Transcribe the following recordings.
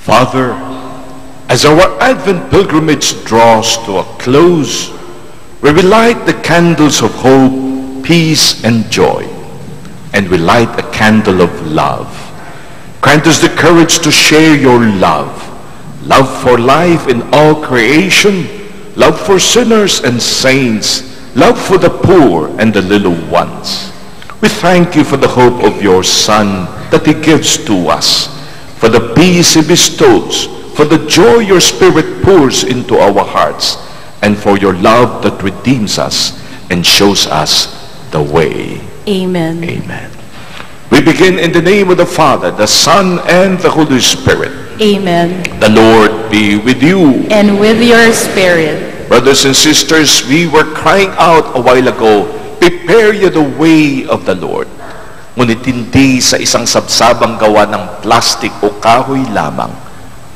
Father, as our Advent pilgrimage draws to a close, where we light the candles of hope, peace, and joy, and we light a candle of love, grant us the courage to share your love for life in all creation, love for sinners and saints, love for the poor and the little ones. We thank you for the hope of your Son that he gives to us, for the peace he bestows, for the joy your Spirit pours into our hearts, and for your love that redeems us and shows us the way. Amen. Amen. We begin in the name of the Father, the Son, and the Holy Spirit. Amen. The Lord be with you. And with your spirit. Brothers and sisters, we were crying out a while ago, prepare you the way of the Lord. Ngunit hindi sa isang sabsabang gawa ng plastic o kahoy lamang.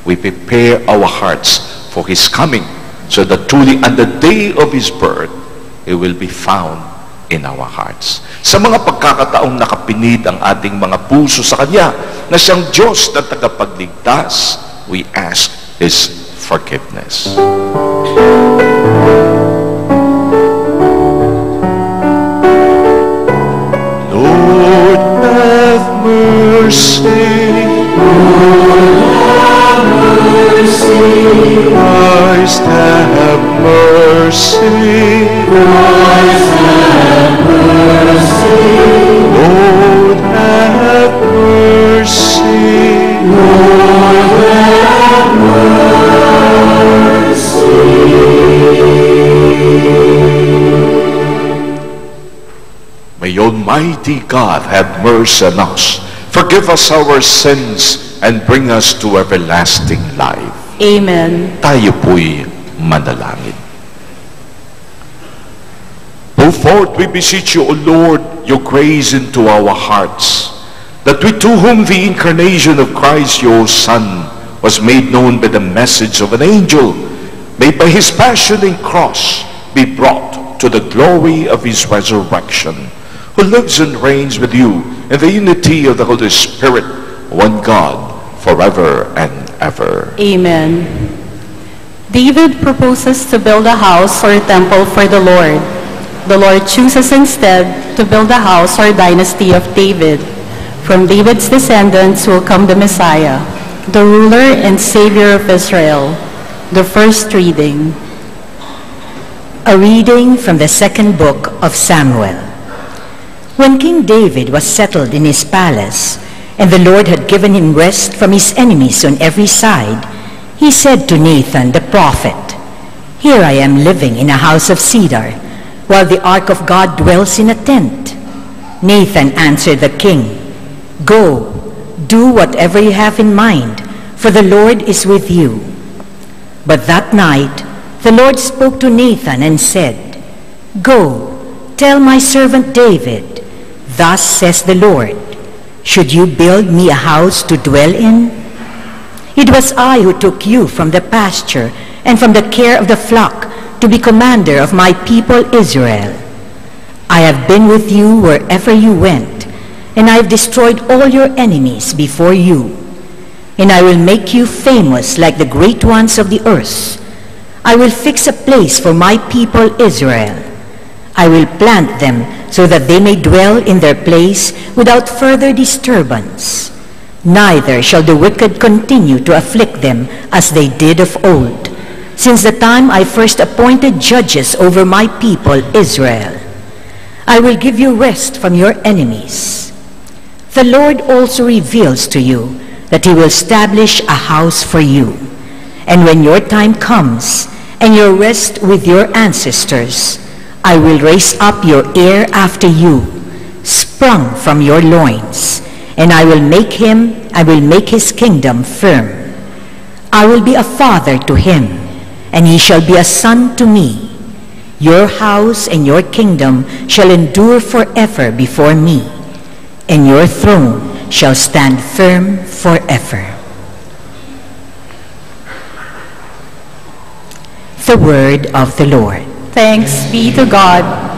We prepare our hearts for His coming, so that truly on the day of His birth, He will be found in our hearts. Sa mga pagkakataong nakapinid ang ating mga puso sa Kanya, na siyang Diyos na tagapagligtas, we ask His forgiveness. Mercy, Lord, mercy. Christ have mercy, Christ have mercy. Lord have mercy, Lord have mercy. May Almighty God have mercy on us, forgive us our sins, and bring us to everlasting life. Amen. Tayo po'y manalangin. Go forth, we beseech you, O Lord, your grace into our hearts, that we to whom the incarnation of Christ, your Son, was made known by the message of an angel, may by his passion and cross be brought to the glory of his resurrection, who lives and reigns with you in the unity of the Holy Spirit, one God, forever and ever. Amen. David proposes to build a house or a temple for the Lord. The Lord chooses instead to build a house or dynasty of David. From David's descendants will come the Messiah, the ruler and Savior of Israel. The first reading. A reading from the second book of Samuel. When King David was settled in his palace, and the Lord had given him rest from his enemies on every side, he said to Nathan the prophet, "Here I am living in a house of cedar, while the ark of God dwells in a tent." Nathan answered the king, "Go, do whatever you have in mind, for the Lord is with you." But that night the Lord spoke to Nathan and said, "Go, tell my servant David, thus says the Lord, Should you build me a house to dwell in? It was I who took you from the pasture and from the care of the flock to be commander of my people Israel. I have been with you wherever you went, and I have destroyed all your enemies before you. And I will make you famous like the great ones of the earth. I will fix a place for my people Israel. I will plant them so that they may dwell in their place without further disturbance. Neither shall the wicked continue to afflict them as they did of old, since the time I first appointed judges over my people Israel. I will give you rest from your enemies. The Lord also reveals to you that he will establish a house for you. And when your time comes and your rest with your ancestors, I will raise up your heir after you, sprung from your loins, and I will make his kingdom firm. I will be a father to him, and he shall be a son to me. Your house and your kingdom shall endure forever before me, and your throne shall stand firm forever. The word of the Lord. Thanks be to God.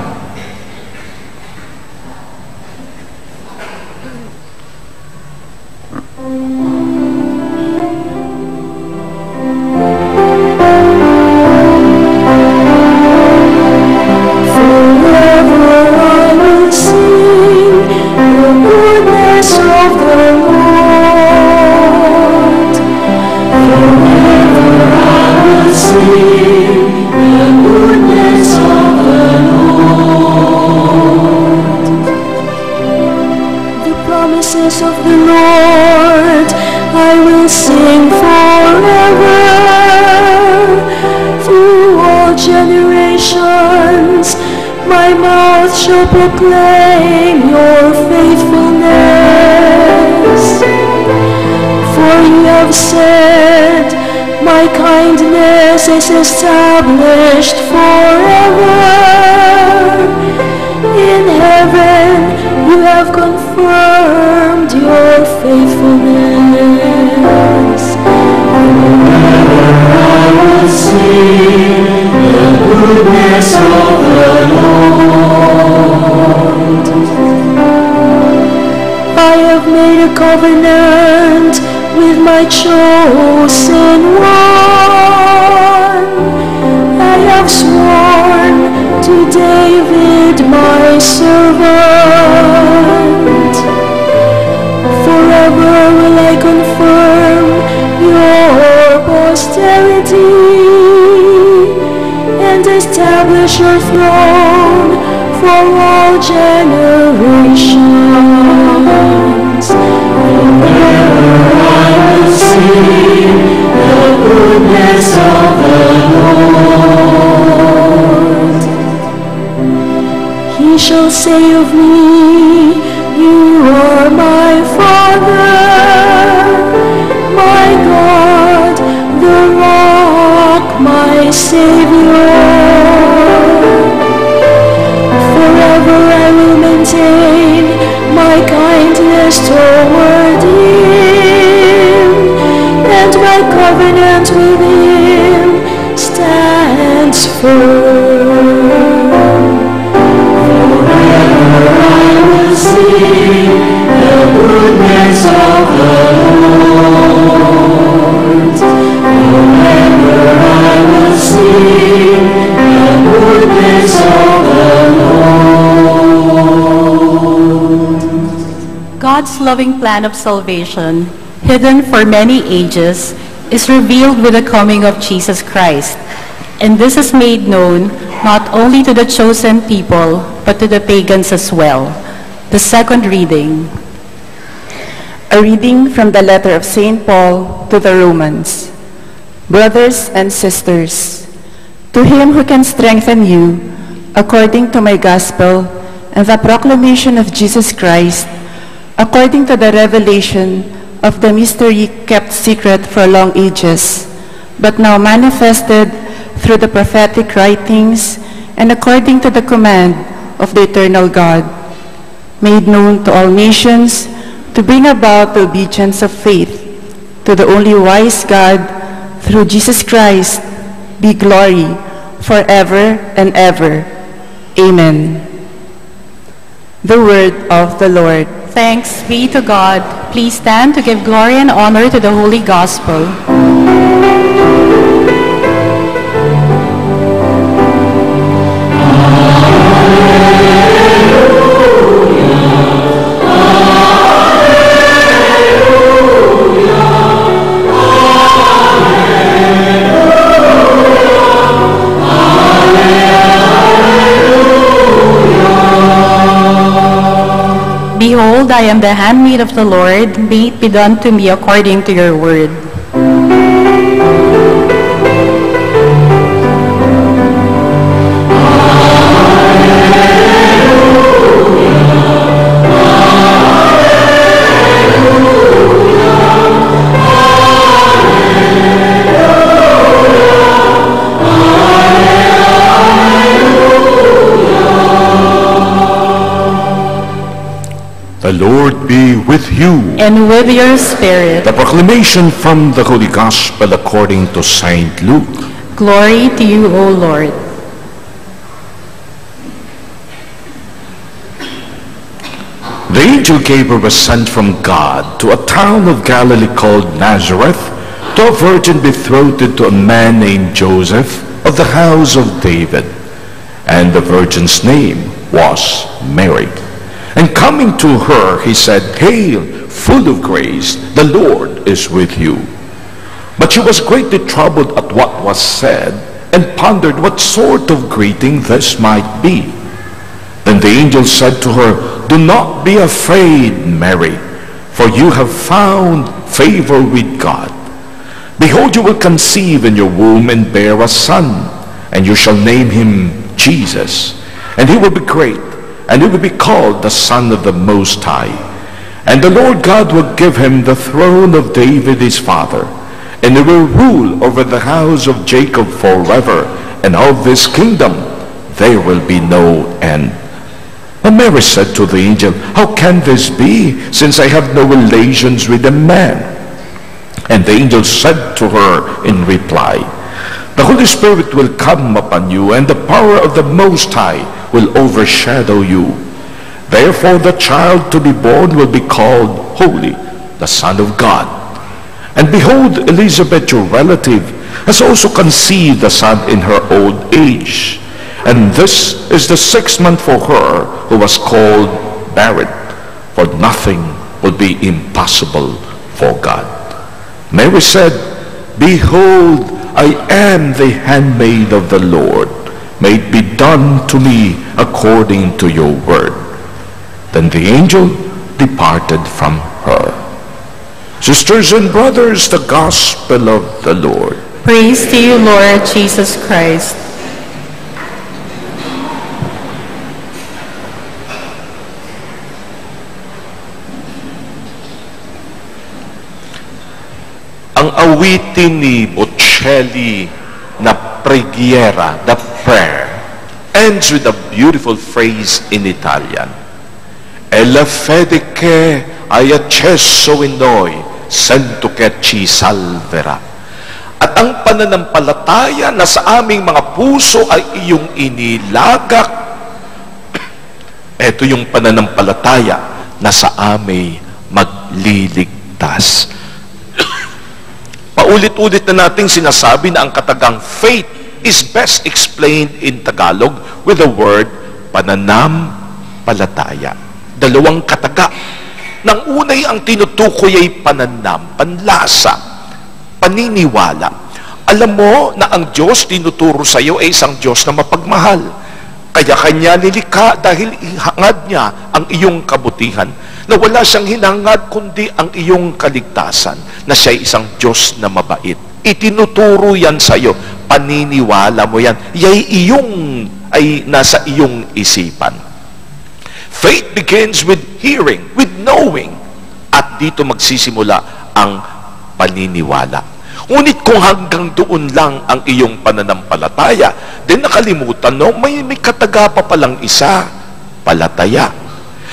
Proclaim your faithfulness. For you have said, my kindness is established forever. In heaven you have confirmed your faithfulness. Forever I will sing the goodness of the Lord. I have made a covenant with my chosen one. I have sworn to David my servant. Forever will I confirm your posterity and establish your throne for all generations. Forever I will sing the goodness of the Lord. He shall say of me, you are my Father, my God, the rock, my Savior. Forever I will maintain my kindness toward him, and my covenant with him stands firm. Forever I will sing the goodness of the Lord. Forever I will sing the goodness of the Lord. God's loving plan of salvation, hidden for many ages, is revealed with the coming of Jesus Christ. And this is made known not only to the chosen people, but to the pagans as well. The second reading. A reading from the letter of St. Paul to the Romans. Brothers and sisters, to him who can strengthen you, according to my gospel and the proclamation of Jesus Christ, according to the revelation of the mystery kept secret for long ages, but now manifested through the prophetic writings and according to the command of the eternal God, made known to all nations to bring about the obedience of faith to the only wise God, through Jesus Christ, be glory forever and ever. Amen. The word of the Lord. Thanks be to God. Please stand to give glory and honor to the Holy Gospel. Behold, I am the handmaid of the Lord. May it be done to me according to your word. The Lord be with you. And with your spirit. The proclamation from the Holy Gospel according to Saint Luke. Glory to you, O Lord. The angel Gabriel was sent from God to a town of Galilee called Nazareth to a virgin betrothed to a man named Joseph of the house of David. And the virgin's name was Mary. And coming to her, he said, Hail, full of grace, the Lord is with you. But she was greatly troubled at what was said, and pondered what sort of greeting this might be. Then the angel said to her, Do not be afraid, Mary, for you have found favor with God. Behold, you will conceive in your womb and bear a son, and you shall name him Jesus. And he will be great, and he will be called the Son of the Most High. And the Lord God will give him the throne of David his father, and he will rule over the house of Jacob forever, and of this kingdom there will be no end. And Mary said to the angel, How can this be, since I have no relations with a man? And the angel said to her in reply, The Holy Spirit will come upon you, and the power of the Most High will overshadow you. Therefore the child to be born will be called Holy, the Son of God. And behold, Elizabeth, your relative, has also conceived a son in her old age. And this is the 6th month for her who was called barren, for nothing will be impossible for God. Mary said, Behold, I am the handmaid of the Lord. May it be done to me according to your word. Then the angel departed from her. Sisters and brothers, the gospel of the Lord. Praise to you, Lord Jesus Christ. Ang awitin ni Bocelli na preghiera, the prayer, ends with a beautiful phrase in Italian. E la fede che hai accesso in noi, sento che ci salverà. At ang pananampalataya na sa aming mga puso ay iyong inilagak, ito yung pananampalataya na sa aming magliligtas. Paulit-ulit na nating sinasabi na ang katagang faith is best explained in Tagalog with the word pananampalataya. Dalawang kataga. Nang unay ang tinutukoy ay pananam, panlasa, paniniwala. Alam mo na ang Diyos tinuturo sa iyo ay isang Diyos na mapagmahal. Kaya Kanya nilikha dahil ihangad niya ang iyong kabutihan, na wala siyang hinangad kundi ang iyong kaligtasan, na siya ay isang Diyos na mabait. Itinuturo yan sa iyo, paniniwala mo yan, ay nasa iyong isipan. Faith begins with hearing, with knowing, at dito magsisimula ang paniniwala. Ngunit kung hanggang doon lang ang iyong pananampalataya, then nakalimutan, no, may kataga pa palang isa, palataya.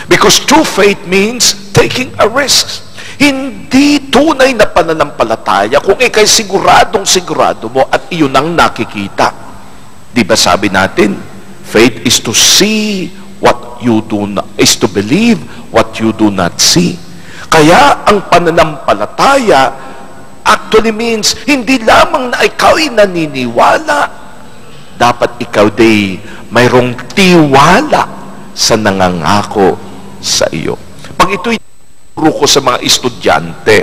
Because true faith means taking a risk. Hindi tunay na pananampalataya kung ikay siguradong sigurado mo at iyon ang nakikita. Di ba sabi natin, faith is to see what you do not, is to believe what you do not see. Kaya ang pananampalataya actually means hindi lamang na ikaw ay naniniwala, dapat ikaw day mayroong tiwala sa nangangako sa iyo. Pag ito'y turo ko sa mga estudyante,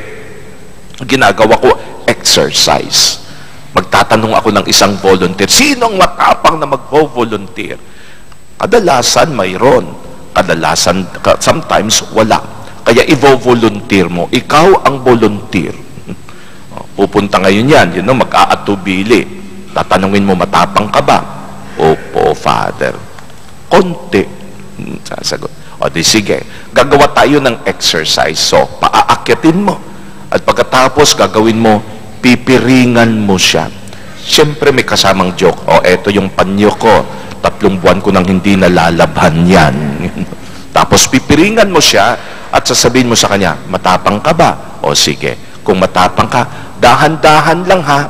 ginagawa ko exercise. Magtatanong ako ng isang volunteer, sino ang matapang na mag-volunteer? Kadalasan mayroon, kadalasan sometimes wala. Kaya i-volunteer mo, ikaw ang volunteer. Pupunta ngayon yan, mag-aatubili. Tatanungin mo, matapang ka ba? Opo, Father. Konti. Sasagot. O di sige, gagawa tayo ng exercise. So, paaakyatin mo. At pagkatapos, gagawin mo, pipiringan mo siya. Siyempre may kasamang joke. O, eto yung panyo ko. 3 buwan ko nang hindi nalalabhan yan. Tapos pipiringan mo siya at sasabihin mo sa kanya, matapang ka ba? O sige, kung matapang ka, dahan-dahan lang ha,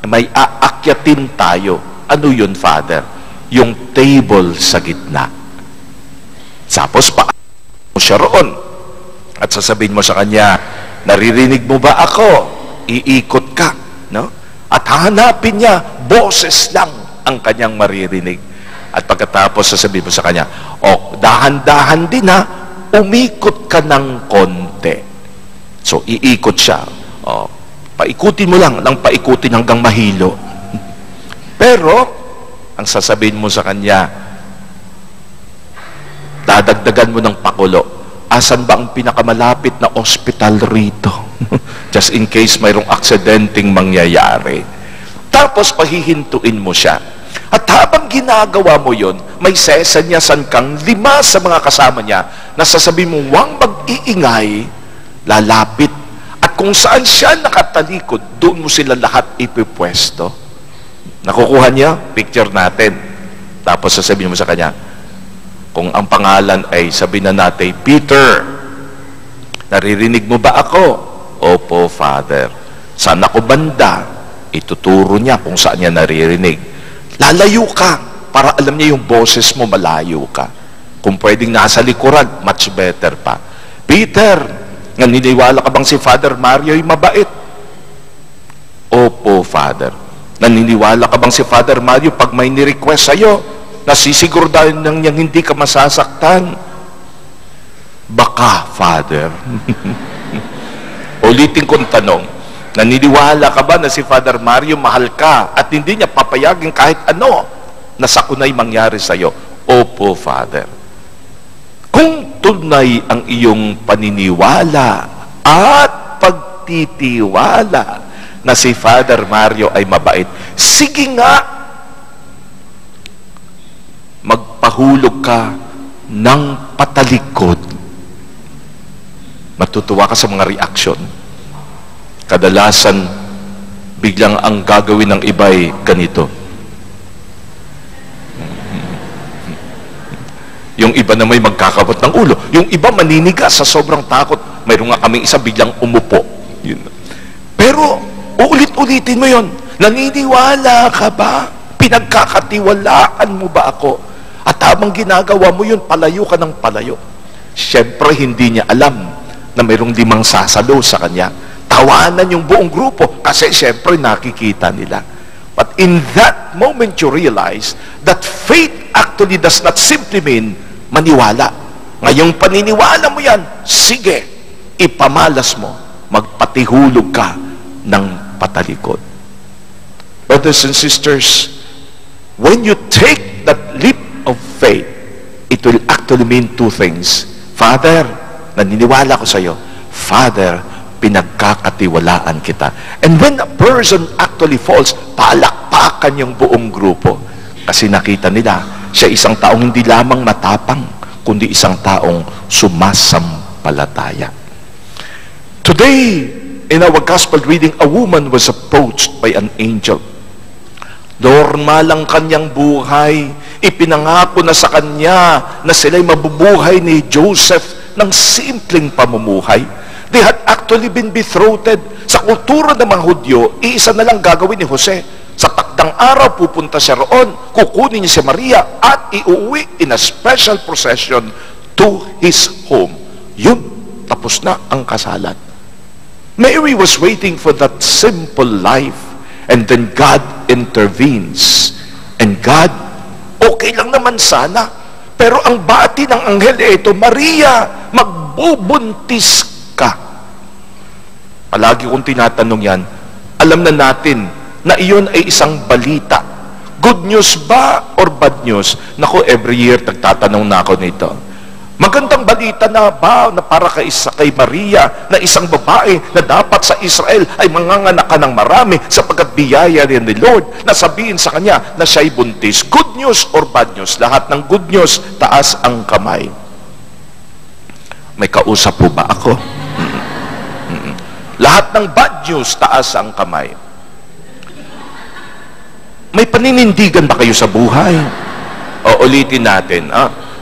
may aakyatin tayo. Ano yun, Father? Yung table sa gitna. Tapos mo siya roon. At sasabihin mo sa kanya, naririnig mo ba ako? Iikot ka. No? At hahanapin niya, boses lang ang kanyang maririnig. At pagkatapos sasabihin mo sa kanya, dahan-dahan din ha, umikot ka ng konti. So, iikot siya. Paikutin mo lang, nang paikutin hanggang mahilo. Pero, ang sasabihin mo sa kanya, dadagdagan mo ng pakulo. Asan ba ang pinakamalapit na ospital rito? Just in case mayroong aksidenteng mangyayari. Tapos, pahihintuin mo siya. At habang ginagawa mo yon, may sesenyasan kang 5 sa mga kasama niya na sasabihin mo, huwag mag-iingay, lalapit. At kung saan siya nakatalikod, doon mo sila lahat ipipwesto. Nakukuha niya? Picture natin. Tapos sasabihin mo sa kanya, kung ang pangalan ay sabihin na natin, Peter, naririnig mo ba ako? Opo, Father. Saan ako banda? Ituturo niya kung saan niya naririnig. Lalayo ka para alam niya yung boses mo, malayo ka. Kung pwedeng nasa likuran, much better pa. Peter, naniniwala ka bang si Father Mario ay mabait? Opo, Father. Naniniwala ka bang si Father Mario pag may ni-request sa'yo, nasisiguraduhin nang niyang hindi ka masasaktan? Baka, Father. Ulitin kong tanong, naniniwala ka ba na si Father Mario mahal ka at hindi niya papayagin kahit ano na sakunay mangyari sa iyo? Opo, Father. Kung tunay ang iyong paniniwala at pagtitiwala na si Father Mario ay mabait, sige nga, magpahulog ka ng patalikod. Matutuwa ka sa mga reaksyon. Kadalasan, biglang ang gagawin ng iba'y ganito. Yung iba na may magkakabot ng ulo. Yung iba maninigas sa sobrang takot. Mayroon nga kaming isa biglang umupo. Yun. Pero, uulit-ulitin mo yon. Naniniwala ka ba? Pinagkakatiwalaan mo ba ako? At habang ginagawa mo yun, palayo ka ng palayo. Siyempre, hindi niya alam na mayroong 5 sasalo sa kanya. Tawanan yung buong grupo kasi siyempre nakikita nila. But in that moment you realize that faith actually does not simply mean maniwala. Ngayong paniniwala mo yan, sige, ipamalas mo, magpatihulog ka ng patalikod. Brothers and sisters, when you take that leap of faith, it will actually mean 2 things. Father, naniniwala ko sa iyo. Father, pinagkakatiwalaan kita. And when a person actually falls, palakpakan yung buong grupo. Kasi nakita nila, siya isang taong hindi lamang matapang, kundi isang taong sumasampalataya. Today, in our gospel reading, a woman was approached by an angel. Normal ang kanyang buhay. Ipinangako na sa kanya na sila'y mabubuhay ni Joseph ng simpleng pamumuhay. They had actually been betrothed. Sa kultura ng mga Hudyo, iisa na lang gagawin ni Jose. Sa takdang araw, pupunta siya roon, kukunin niya si Maria at iuwi in a special procession to his home. Yun, tapos na ang kasalan. Mary was waiting for that simple life, and then God intervenes. And God, okay lang naman sana, pero ang bati ng anghel ito, Maria, magbubuntis ka. Palagi kong tinatanong yan, alam na natin na iyon ay isang balita. Good news ba or bad news? Naku, every year nagtatanong na ako nito. Magandang balita na ba na para kay Maria na isang babae na dapat sa Israel ay manganganak ka ng marami sapagkat biyaya rin ni Lord na sabihin sa kanya na siya'y buntis? Good news or bad news? Lahat ng good news, taas ang kamay. May kausap po ba ako? Lahat ng bad news, taas ang kamay. May paninindigan ba kayo sa buhay? O ulitin natin,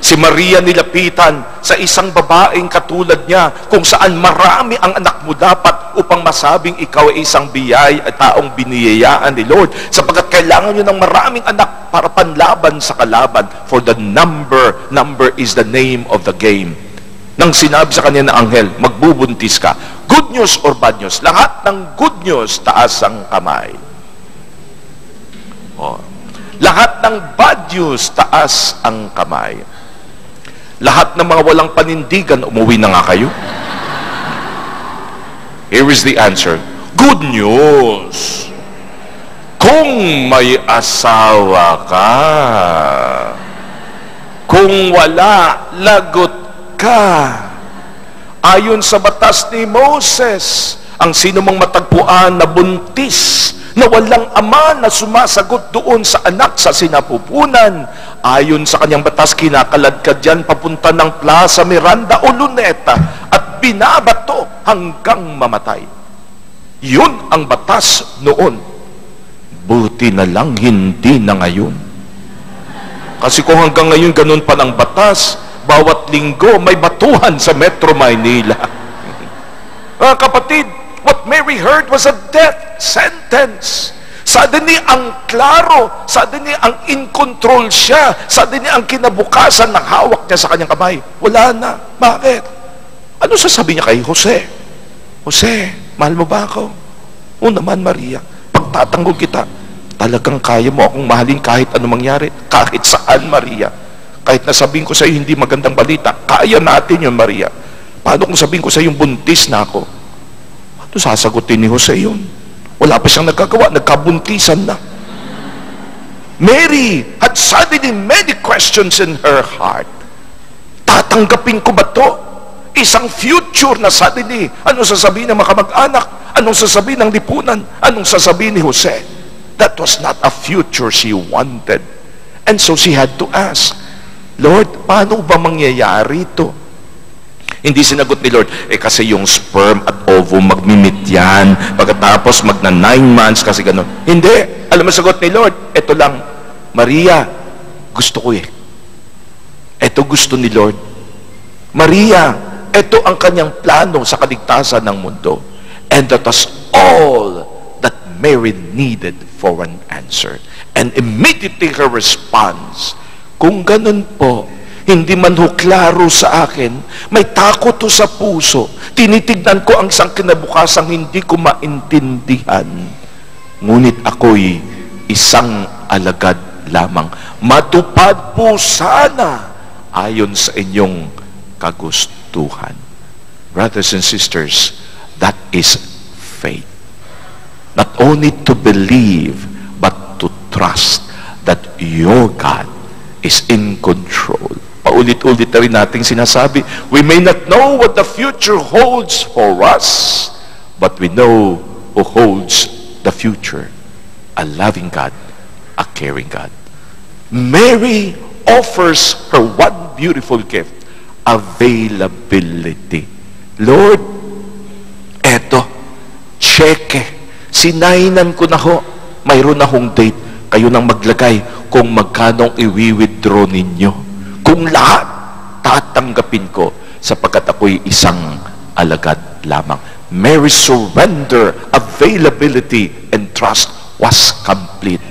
si Maria nilapitan sa isang babaeng katulad niya kung saan marami ang anak mo dapat upang masabing ikaw ay isang biyay at taong biniyayaan ni Lord sapagkat kailangan nyo ng maraming anak para panlaban sa kalaban. For the number is the name of the game. Nang sinabi sa kanya na anghel, magbubuntis ka. Good news or bad news? Lahat ng good news, taas ang kamay. Lahat ng bad news, taas ang kamay. Lahat ng mga walang panindigan, umuwi na nga kayo. Here is the answer. Good news. Kung may asawa ka, kung wala, lagot ka. Ayon sa batas ni Moses, ang sino mang matagpuan na buntis, na walang ama na sumasagot doon sa anak sa sinapupunan, ayon sa kanyang batas, kinakaladkad yan papunta ng Plaza Miranda o Luneta at binabato hanggang mamatay. Yun ang batas noon. Buti na lang hindi na ngayon. Kasi kung hanggang ngayon ganun pa ng batas, bawat linggo may batuhan sa Metro Manila. Kapatid, what Mary heard was a death sentence. Suddenly, ang klaro, suddenly, ang in control siya, suddenly, ang kinabukasan ng hawak niya sa kanyang kamay. Wala na. Bakit? Ano sasabihin niya kay Jose? Jose, mahal mo ba ako? O naman, Maria, pagtatanggol kita, talagang kaya mo akong mahalin kahit anong mangyari, kahit saan, Maria. Kahit nasabihin ko sa iyo hindi magandang balita, kaya natin yun, Maria. Paano kung sabihin ko sa iyo buntis na ako? Ano sasagutin ni Jose yun? Wala pa siyang nagkagawa, nagkabuntisan na. Mary had suddenly many questions in her heart. Tatanggapin ko ba to? Isang future na suddenly. Anong sasabihin ng mga kamag-anak? Anong sasabihin ng lipunan? Anong sasabihin ni Jose? That was not a future she wanted. And so she had to ask, Lord, paano ba mangyayari ito? Hindi sinagot ni Lord, kasi yung sperm at ovum magmimit yan. Pagkatapos magna 9 months kasi ganun. Hindi. Alam mo sagot ni Lord, ito lang, Maria, gusto ko Ito gusto ni Lord. Maria, ito ang kanyang plano sa kaligtasan ng mundo. And that was all that Mary needed for an answer. And immediately her response, kung ganun po, hindi man ho klaro sa akin, may takot ho sa puso, tinitignan ko ang isang kinabukasang hindi ko maintindihan, ngunit ako'y isang alagad lamang. Matupad po sana ayon sa inyong kagustuhan. Brothers and sisters, that is faith. Not only to believe, but to trust that your God is in control. Paulit-ulit na rin nating sinasabi, we may not know what the future holds for us, but we know who holds the future. A loving God, a caring God. Mary offers her one beautiful gift, availability. Lord, eto, cheque. Sinainan ko na ho. Mayroon na hong date. Kayo nang maglagay kung magkanong i-withdraw ninyo. Kung lahat, tatanggapin ko. sapagkat ako'y isang alagad lamang. Mary's surrender, availability, and trust was complete.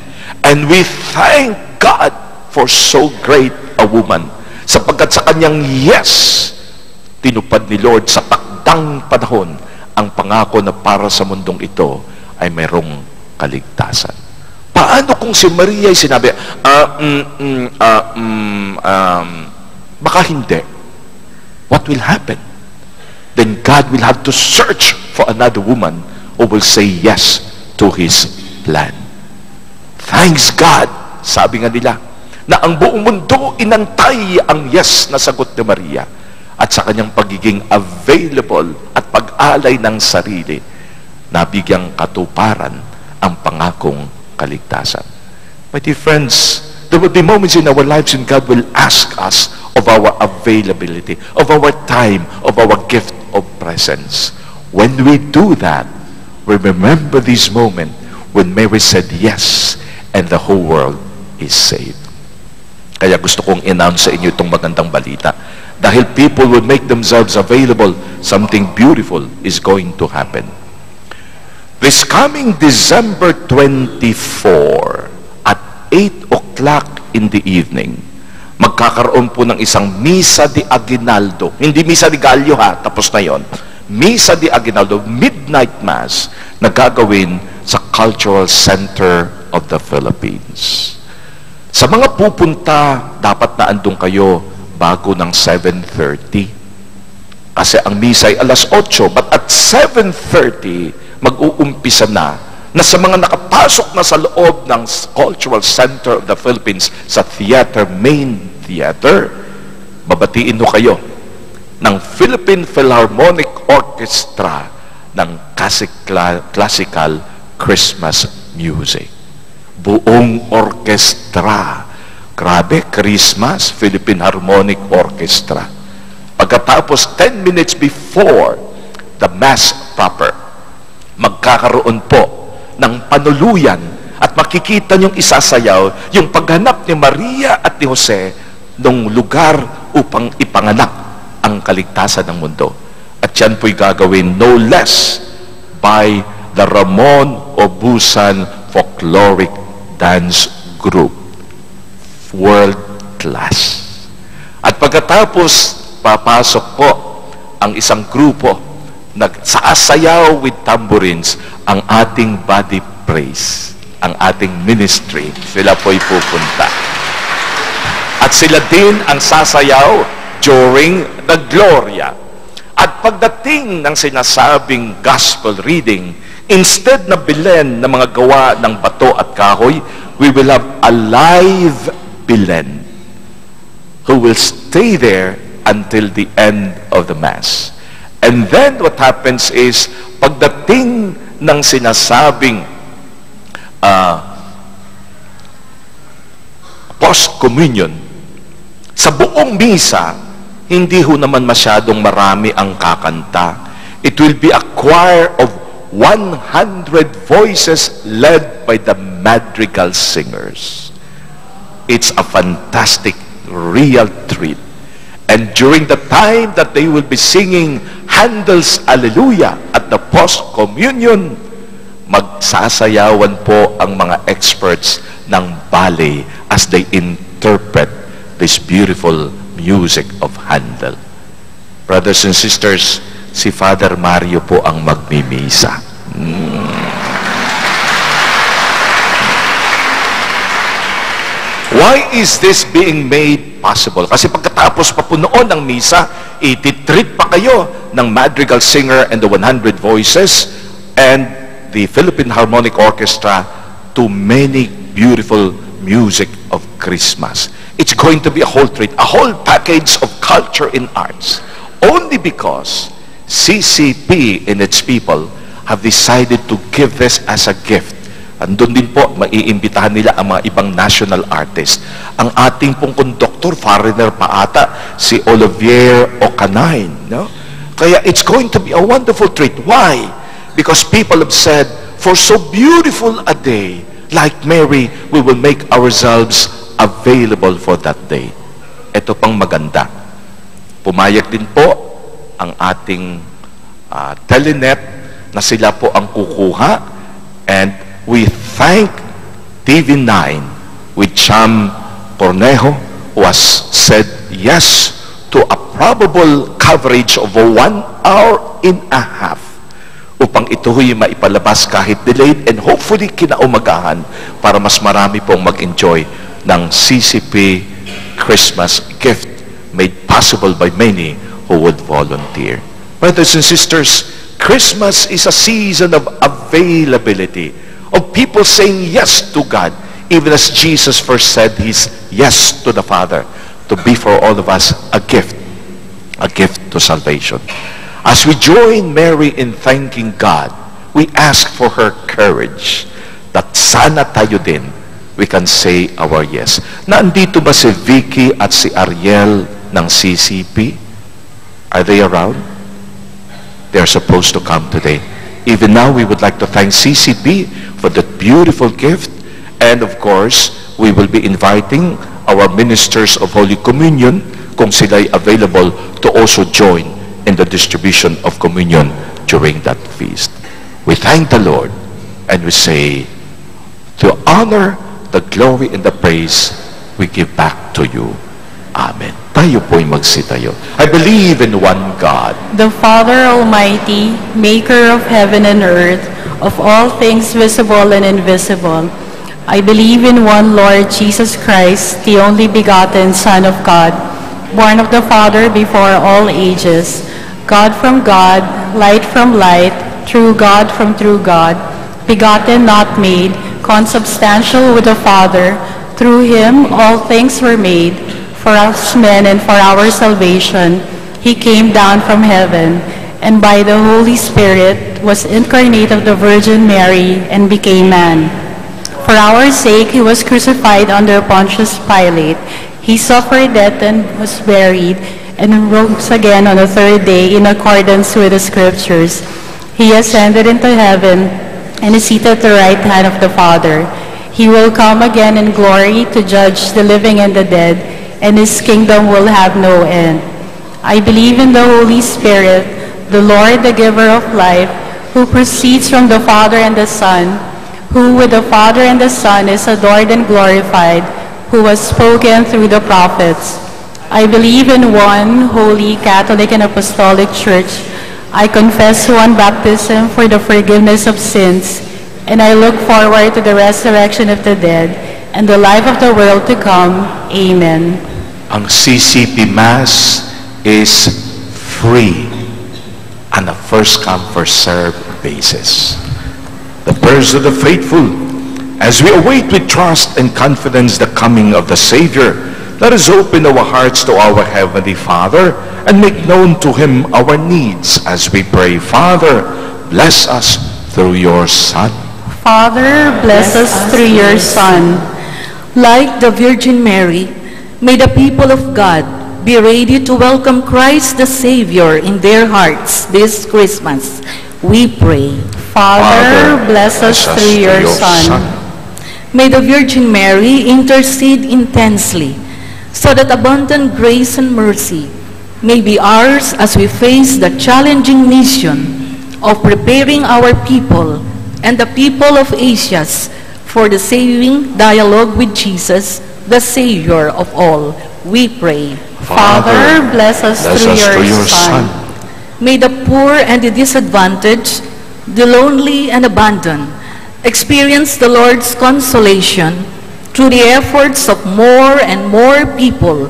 And we thank God for so great a woman, sapagkat sa kanyang yes, tinupad ni Lord sa takdang panahon ang pangako na para sa mundong ito ay mayroong kaligtasan. Paano kung si Maria ay sinabi, baka hindi? What will happen? Then God will have to search for another woman who will say yes to His plan. Thanks God, sabi nga nila, na ang buong mundo inantay ang yes na sagot ni Maria at sa kanyang pagiging available at pag-alay ng sarili, nabigyang katuparan ang pangakong kaligtasan. My dear friends, there will be moments in our lives when God will ask us of our availability, of our time, of our gift of presence. When we do that, we remember this moment when Mary said yes and the whole world is saved. Kaya gusto kong announce sa inyo itong magandang balita. Dahil people will make themselves available, something beautiful is going to happen. This coming December 24 at 8 o'clock in the evening, magkakaroon po ng isang Misa de Aguinaldo. Hindi Misa de Gallo ha, tapos na yon. Misa de Aguinaldo, Midnight Mass, na gagawin sa Cultural Center of the Philippines. Sa mga pupunta, dapat na andun kayo bago ng 7:30. Kasi ang misa ay alas 8, but at 7:30, mag-uumpisa na sa mga nakapasok na sa loob ng Cultural Center of the Philippines sa theater, main theater, babatiin ho kayo ng Philippine Philharmonic Orchestra ng classical Christmas music. Buong orkestra. Grabe, Christmas, Philippine Harmonic Orchestra. Pagkatapos, 10 minutes before the Mass proper, magkakaroon po ng panuluyan at makikita niyong isasayaw yung paghanap ni Maria at ni Jose ng lugar upang ipanganak ang kaligtasan ng mundo. At yan po'y gagawin no less by the Ramon Obusan Folkloric Dance Group, world class. At pagkatapos, papasok po ang isang grupo nagsaasayaw with tambourines, ang ating body praise, ang ating ministry, sila po'y pupunta. At sila din ang sasayaw during the Gloria. At pagdating ng sinasabing gospel reading, instead na bilen na mga gawa ng bato at kahoy, we will have a live bilen who will stay there until the end of the Mass. And then what happens is, pagdating ng sinasabing post-communion, sa buong misa, hindi ho naman masyadong marami ang kakanta. It will be a choir of 100 voices led by the madrigal singers. It's a fantastic, real treat. And during the time that they will be singing Handel's Alleluia at the post-communion, magsasayawan po ang mga experts ng ballet as they interpret this beautiful music of Handel. Brothers and sisters, si Father Mario po ang magmimisa. Why is this being made possible? Kasi pagkatapos pa po noon ng misa, ititreat pa kayo ng madrigal singer and the 100 voices and the Philippine Harmonic Orchestra to many beautiful music of Christmas. It's going to be a whole treat, a whole package of culture and arts. Only because CCP and its people have decided to give this as a gift. Andun din po, maiimbitahan nila ang mga ibang national artists. Ang ating pong conductor, foreigner pa ata, si Olivier Ocanine. No? Kaya it's going to be a wonderful treat. Why? Because people have said, for so beautiful a day, like Mary, we will make ourselves available for that day. Ito pang maganda. Pumayag din po ang ating Telenet na sila po ang kukuha, and we thank TV9 with Cham Cornejo, who has said yes to a probable coverage of 1 hour and a half upang ito huy maipalabas kahit delayed, and hopefully kinaumagahan para mas marami pong mag-enjoy ng CCP Christmas gift made possible by many who would volunteer. Brothers and sisters, Christmas is a season of availability, of people saying yes to God, even as Jesus first said his yes to the Father, to be for all of us a gift to salvation. As we join Mary in thanking God, we ask for her courage that sana tayo din, we can say our yes. Nandito ba si Vicky at si Ariel ng CCP? Are they around? They are supposed to come today. Even now, we would like to thank CCP for that beautiful gift. And of course, we will be inviting our ministers of Holy Communion, kung sila'y available, to also join in the distribution of communion during that feast. We thank the Lord and we say, to honor, the glory, and the praise, we give back to you. Amen. Tayo po'y magsitayo. I believe in one God, The Father Almighty, maker of heaven and earth, of all things visible and invisible. I believe in one Lord Jesus Christ, the only begotten Son of God, born of the Father before all ages, God from God, light from light, true God from true God, begotten, not made, consubstantial with the Father. Through him all things were made. For us men and for our salvation, he came down from heaven, and by the Holy Spirit was incarnate of the Virgin Mary and became man. For our sake he was crucified under Pontius Pilate. He suffered death and was buried, and rose again on the third day in accordance with the Scriptures. He ascended into heaven and is seated at the right hand of the Father. He will come again in glory to judge the living and the dead, and his kingdom will have no end. I believe in the Holy Spirit, the Lord, the giver of life, who proceeds from the Father and the Son, who with the Father and the Son is adored and glorified, who has spoken through the prophets. I believe in one holy, Catholic, and Apostolic Church. I confess one baptism for the forgiveness of sins, and I look forward to the resurrection of the dead and the life of the world to come. Amen. ang CCP Mass is free on a first-come, first-served basis. The prayers of the faithful, as we await with trust and confidence the coming of the Savior, let us open our hearts to our Heavenly Father and make known to Him our needs as we pray. Father, bless us through your Son. Father, bless us through your Son. Like the Virgin Mary, may the people of God be ready to welcome Christ the Savior in their hearts this Christmas. We pray. Father, bless us through your Son. May the Virgin Mary intercede intensely so that abundant grace and mercy may be ours as we face the challenging mission of preparing our people and the people of Asia for the saving dialogue with Jesus, the Savior of all. We pray. Father, bless us through your Son. May the poor and the disadvantaged, the lonely and abandoned, experience the Lord's consolation through the efforts of more and more people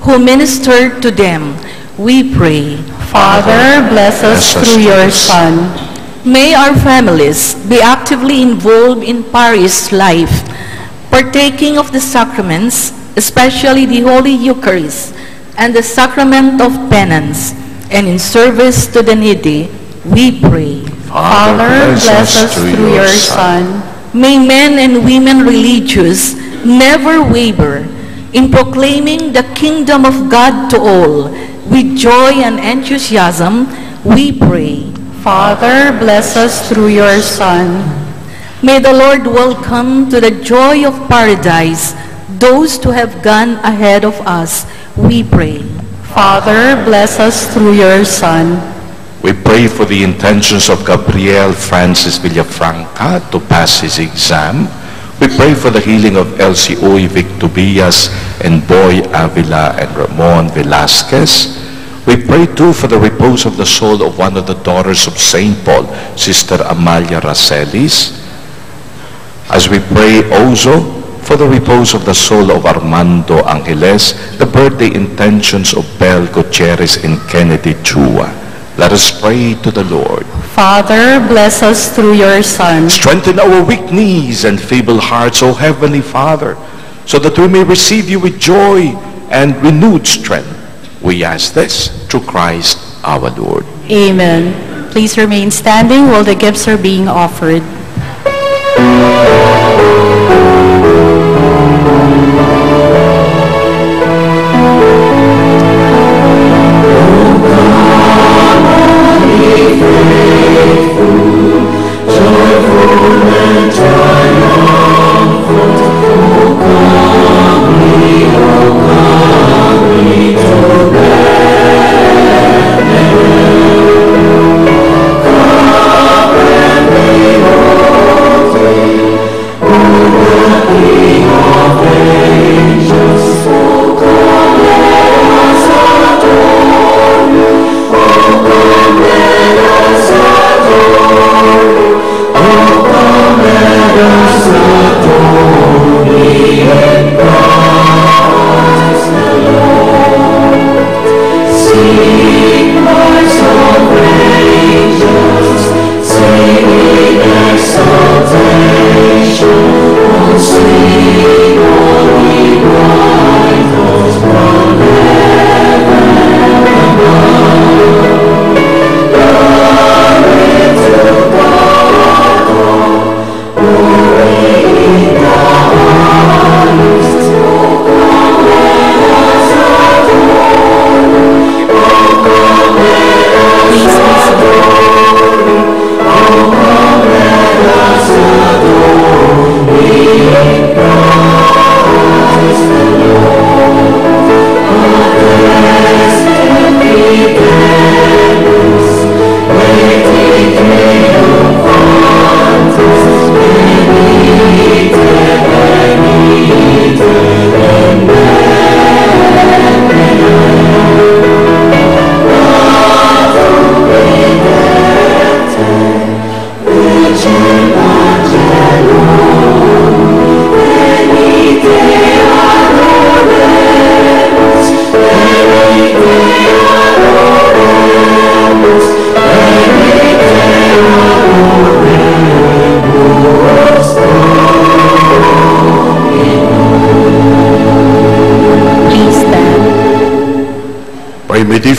who minister to them. We pray. Father, bless us through your Son. May our families be actively involved in parish life, partaking of the sacraments, especially the Holy Eucharist and the sacrament of penance, and in service to the needy. We pray. Father, bless us through your Son. May men and women religious never waver in proclaiming the kingdom of God to all. With joy and enthusiasm, we pray. Father, bless us through your Son. May the Lord welcome to the joy of paradise those who have gone ahead of us. We pray. Father, bless us through your Son. We pray for the intentions of Gabriel Francis Villafranca to pass his exam. We pray for the healing of Elsie Uy Vic Tobias and Boy Avila and Ramon Velasquez. We pray too for the repose of the soul of one of the daughters of St. Paul, Sister Amalia Racelis. As we pray also for the repose of the soul of Armando Angeles, the birthday intentions of Belle Gutierrez and Kennedy Chua. Let us pray to the Lord. Father, bless us through your Son. Strengthen our weak knees and feeble hearts, O Heavenly Father, so that we may receive you with joy and renewed strength. We ask this through Christ our Lord. Amen. Please remain standing while the gifts are being offered.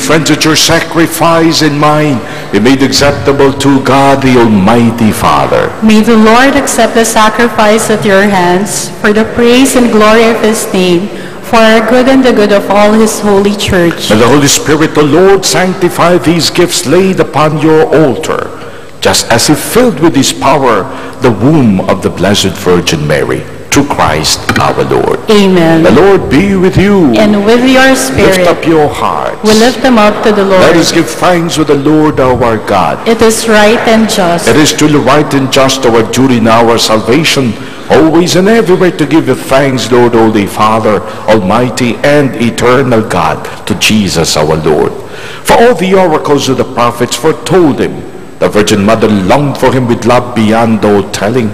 Friends, that your sacrifice and mine be made acceptable to God the Almighty Father. May the Lord accept the sacrifice at your hands for the praise and glory of his name, for our good and the good of all his holy church. May the Holy Spirit, the Lord, sanctify these gifts laid upon your altar, just as he filled with his power the womb of the Blessed Virgin Mary. Through Christ our Lord. Amen. The Lord be with you. And with your spirit. Lift up your hearts. We lift them up to the Lord. Let us give thanks to the Lord our God. It is right and just. It is truly right and just, our duty in our salvation, always and everywhere to give you thanks, Lord, Holy Father, Almighty and eternal God, to Jesus our Lord. For all the oracles of the prophets foretold him. The Virgin Mother longed for him with love beyond all telling.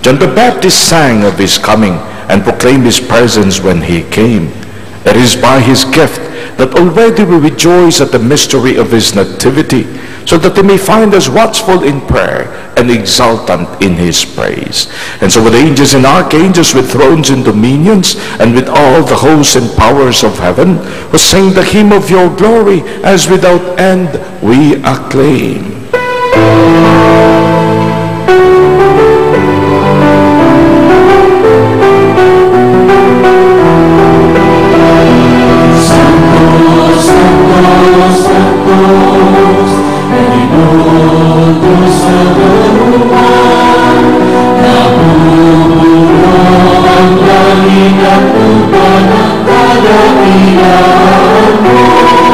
John the Baptist sang of his coming and proclaimed his presence when he came. It is by his gift that already we rejoice at the mystery of his nativity, so that they may find us watchful in prayer and exultant in his praise. And so with angels and archangels, with thrones and dominions, and with all the hosts and powers of heaven, we sing the hymn of your glory, as without end we acclaim. Langit at lupa ng kadakilaan mo.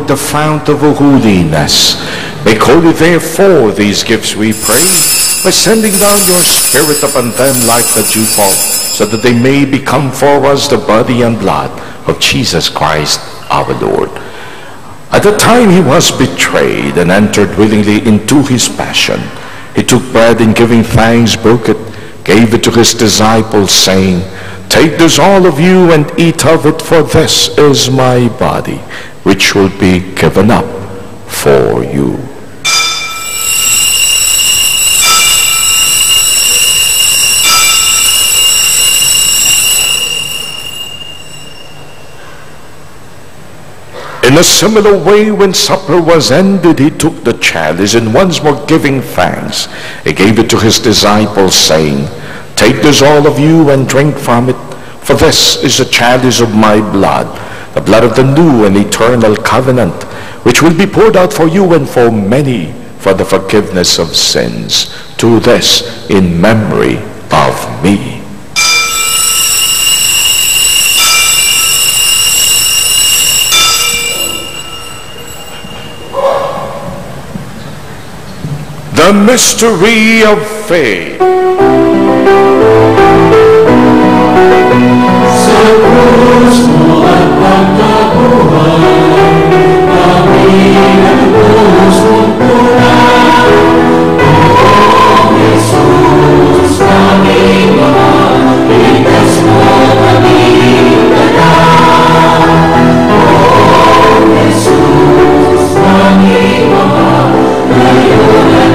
Lord, the fount of holiness. Make holy therefore these gifts, we pray, by sending down your Spirit upon them like the dewfall, so that they may become for us the body and blood of Jesus Christ our Lord. At the time he was betrayed and entered willingly into his passion, he took bread and giving thanks, broke it, gave it to his disciples, saying, "Take this all of you and eat of it, for this is my body, which will be given up for you." In a similar way, when supper was ended, he took the chalice, and once more giving thanks, he gave it to his disciples, saying, "Take this all of you and drink from it, for this is the chalice of my blood, the blood of the new and eternal covenant, which will be poured out for you and for many for the forgiveness of sins. Do this in memory of me." The mystery of faith. Sa krus mo at pagkabuhay, kami nagubos mong punan. O Jesus, aming mahal, ligtas mo kaming lahat. O Jesus, aming mahal, ngayon at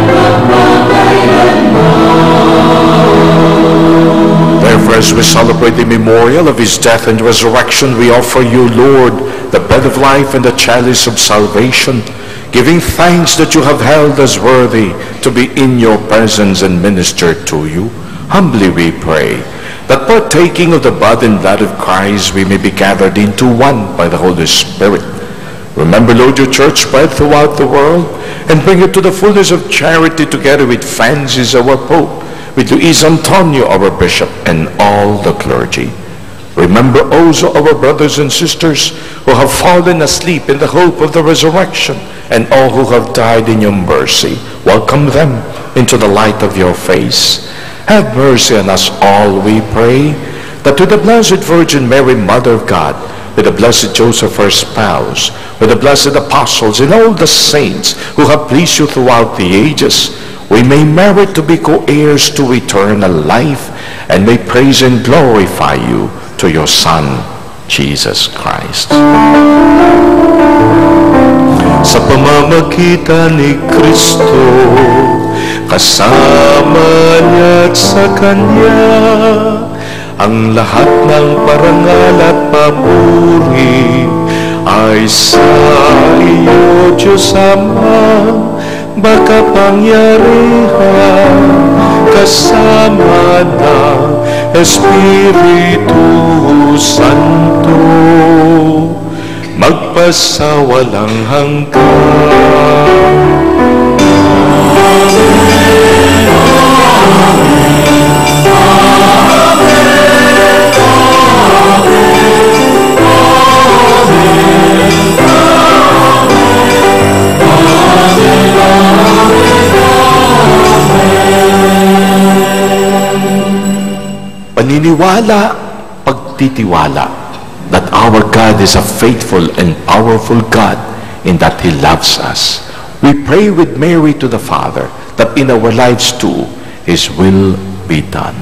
Therefore, as we celebrate the memorial of his death and resurrection, we offer you, Lord, the bread of life and the chalice of salvation, giving thanks that you have held us worthy to be in your presence and minister to you. Humbly we pray that partaking of the body and blood of Christ, we may be gathered into one by the Holy Spirit. Remember, Lord, your church spread throughout the world, and bring it to the fullness of charity, together with Francis, our Pope, with Luis Antonio, our Bishop, and all the clergy. Remember also our brothers and sisters who have fallen asleep in the hope of the resurrection, and all who have died in your mercy. Welcome them into the light of your face. Have mercy on us all, we pray, that to the Blessed Virgin Mary, Mother of God, with the blessed Joseph, her spouse, with the blessed apostles and all the saints who have pleased you throughout the ages, we may merit to be co-heirs to eternal life, and may praise and glorify you to your Son, Jesus Christ. Sa pamamagitan ni Kristo, kasama niya at sa Kanya, ang lahat ng parangal at papuri ay sa iyo, Diyos Ama, makapangyarihan, kasama ng Espiritu Santo, magpasawalang hanggan. Paniniwala, pagtitiwala, that our God is a faithful and powerful God, in that He loves us. We pray with Mary to the Father, that in our lives too, His will be done.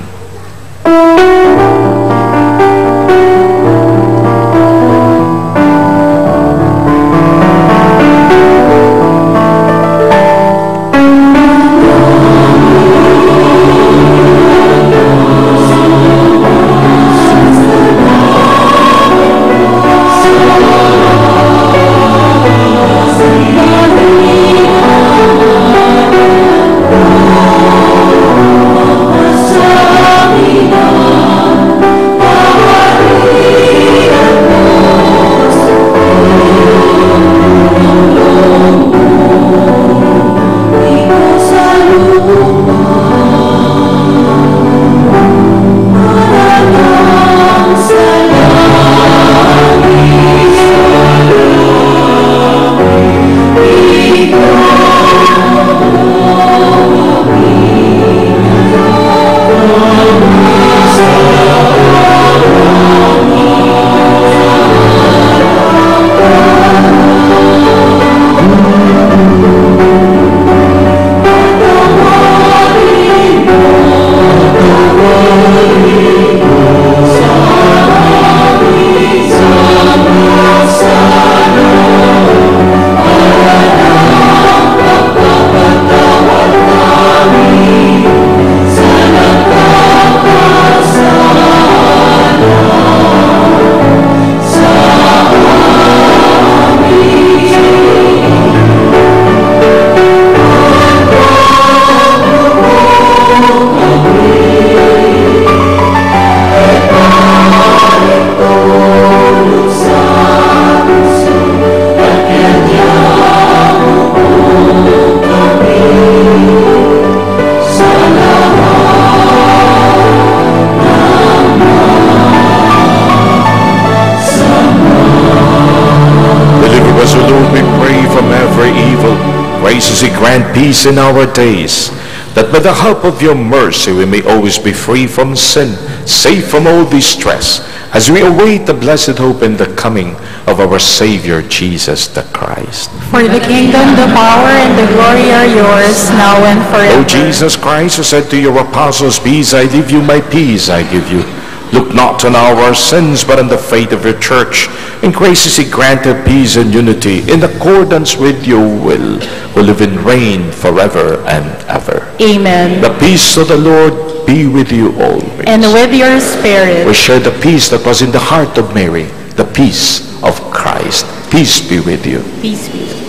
Deliver us, O Lord, we pray, from every evil. Graciously grant peace in our days, that by the help of your mercy we may always be free from sin, safe from all distress, as we await the blessed hope and the coming of our Savior, Jesus the Christ. For the kingdom, the power, and the glory are yours, now and forever. O Jesus Christ, who said to your apostles, "Peace I leave you, my peace I give you," look not on our sins, but on the faith of your church, and graciously grant her peace and unity in accordance with your will, who live and reign forever and ever. Amen. The peace of the Lord be with you always. And with your spirit. We share the peace that was in the heart of Mary, the peace of Christ. Peace be with you. Peace be with you.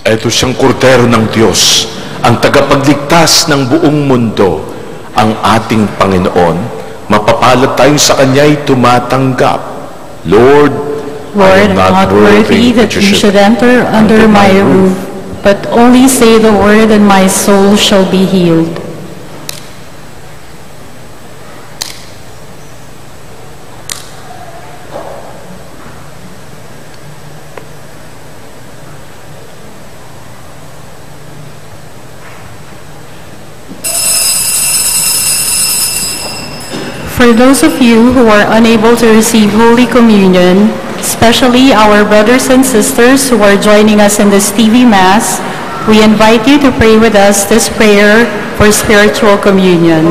Ito siyang kordero ng Diyos, ang tagapagligtas ng buong mundo, ang ating Panginoon. Mapapalad tayong sa Kanya'y tumatanggap. Lord, I am Lord, not worthy that you should enter under my roof, but only say the word and my soul shall be healed. For those of you who are unable to receive Holy Communion, especially our brothers and sisters who are joining us in this TV Mass, we invite you to pray with us this prayer for spiritual communion.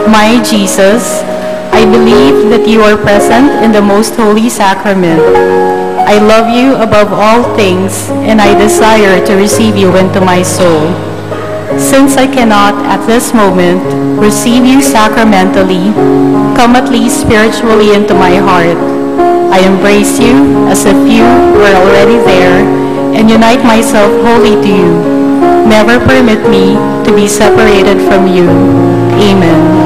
My Jesus, I believe that you are present in the most holy sacrament. I love you above all things, and I desire to receive you into my soul. Since I cannot at this moment receive you sacramentally, come at least spiritually into my heart. I embrace you as if you were already there and unite myself wholly to you. Never permit me to be separated from you. Amen.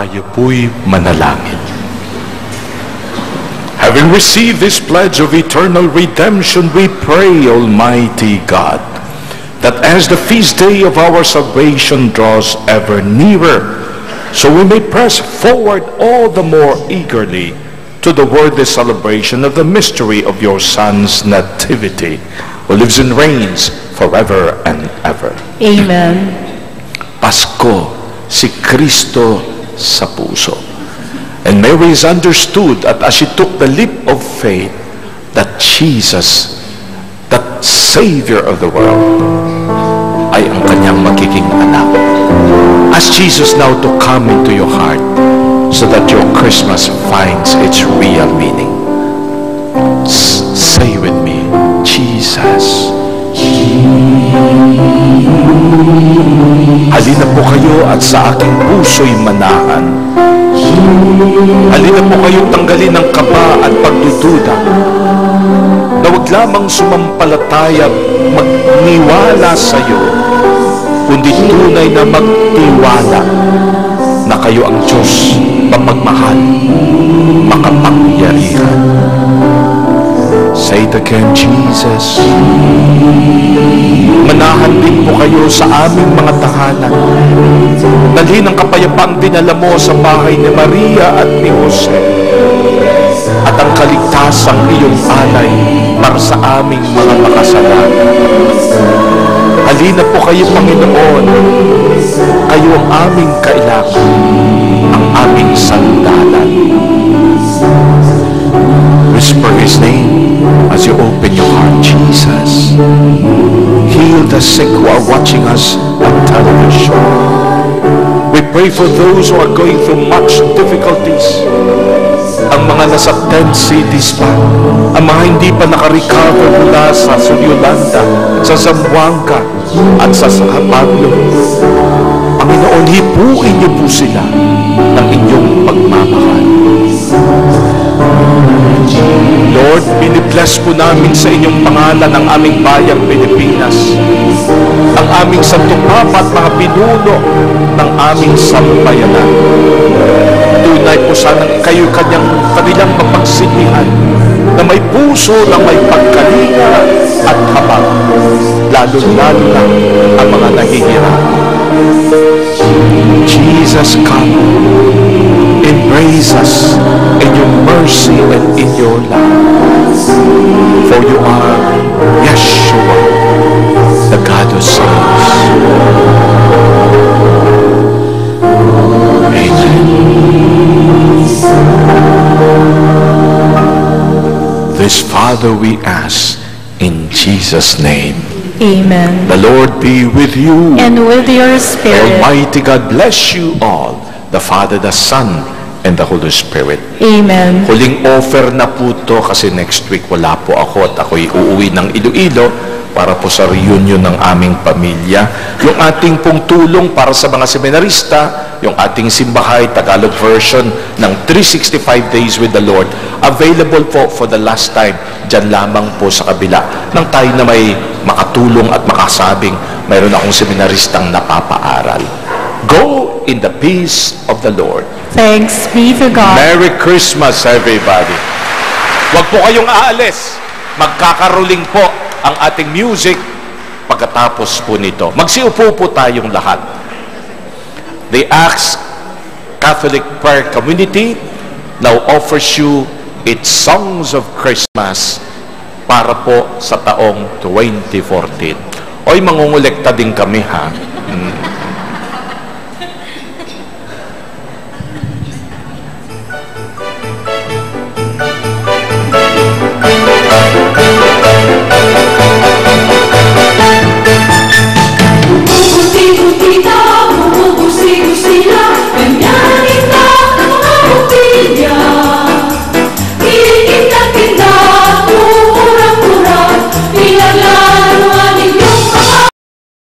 Tayo po'y manalangin. Having received this pledge of eternal redemption, we pray, Almighty God, that as the feast day of our salvation draws ever nearer, so we may press forward all the more eagerly to the worthy celebration of the mystery of your Son's nativity, who lives and reigns forever and ever. Amen. Pasko, si Kristo sa puso. And Mary is understood that as she took the leap of faith, that Jesus, that Savior of the world, ay ang kanyang magiging anak. Ask Jesus now to come into your heart so that your Christmas finds its real meaning. Say with me, Jesus. Halina po kayo at sa aking puso'y manahan. Halina po kayo tanggalin ng kaba at pagdududa, na huwag lamang sumampalataya magniwala sa iyo, kundi tunay na magtiwala na kayo ang Diyos mapagmahal, makapangyarihan. Say it again, Jesus. Manahan din po kayo sa aming mga tahanan. Dalhin ang kapayapaang dinala mo sa bahay ni Maria at ni Jose, at ang kaligtasang iyong alay para sa aming mga makasalanan. Halina po kayo, Panginoon. Kayo ang aming kailangan, ang aming sandalan. Whisper His name as you open your heart. Jesus, heal the sick who are watching us on television. We pray for those who are going through much difficulties. Ang mga nasa tent cities pa, ang mga hindi pa nakarecover mula sa Yolanda, sa Zamboanga at sa Pablo. Panginoon, hipuin niyo po sila ng inyong pagmamahal. Lord, binibless po namin sa inyong pangalan ang aming bayang Pilipinas, ang aming Santo Papa at mga pinuno ng aming sambayanan. Tunay po sana kayo kanilang mapagsilbihan na may puso na may pagkalinga at habag, lalo-lalo na ang mga nahihirap. Jesus, come, embrace us in your mercy and in your love, for you are Yeshua, the God who saves. Amen. This, Father, we ask in Jesus' name. Amen. The Lord be with you. And with your spirit. Almighty God bless you all, the Father, the Son, and the Holy Spirit. Amen. Huling offer na po to kasi next week wala po ako at ako'y uuwi ng Iloilo para po sa reunion ng aming pamilya. Yung ating pong tulong para sa mga seminarista, yung ating simbahay, Tagalog version ng 365 Days with the Lord, available po for the last time, dyan lamang po sa kabila. Nang tayo na may makatulong at makasabing, mayroon akong seminaristang napapaaral. Go in the peace of the Lord. Thanks be to God. Merry Christmas, everybody. Huwag po kayong aalis. Magkakaroling po ang ating music pagkatapos po nito. Magsiupo po tayong lahat. The Acts Catholic Prayer Community now offers you its songs of Christmas para po sa taong 2014. Oy, mangungulekta din kami, ha?